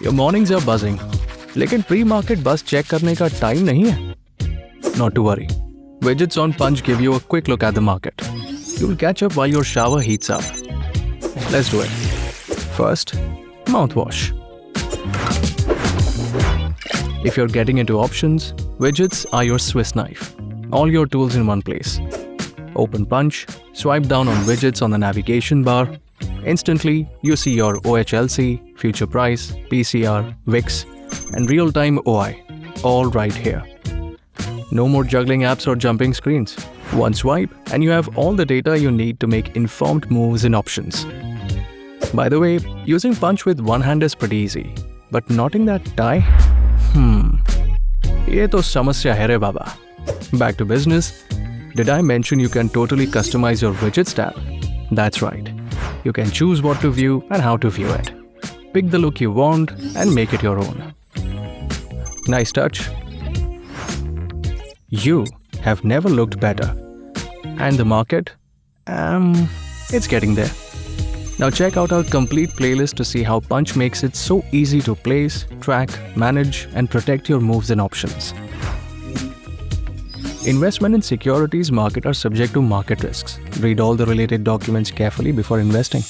Your mornings are buzzing, लेकिन pre-market buzz check करने का time नहीं है. Not to worry. Widgets on Punch give you a quick look at the market. You'll catch up while your shower heats up. Let's do it. First, mouthwash. If you're getting into options, widgets are your Swiss knife. All your tools in one place. Open Punch, swipe down on widgets on the navigation bar. Instantly, you see your OHLC, future price, PCR, VIX, and real-time OI, all right here. No more juggling apps or jumping screens. One swipe, and you have all the data you need to make informed moves in options. By the way, using Punch with one hand is pretty easy, but knotting that tie? ये तो समस्या है रे बाबा. Back to business. Did I mention you can totally customize your widgets tab? That's right. You can choose what to view and how to view it. Pick the look you want and make it your own. Nice touch. You have never looked better. And the market? It's getting there. Now check out our complete playlist to see how Punch makes it so easy to place, track, manage, and protect your moves and options. Investment in securities market are subject to market risks. Read all the related documents carefully before investing.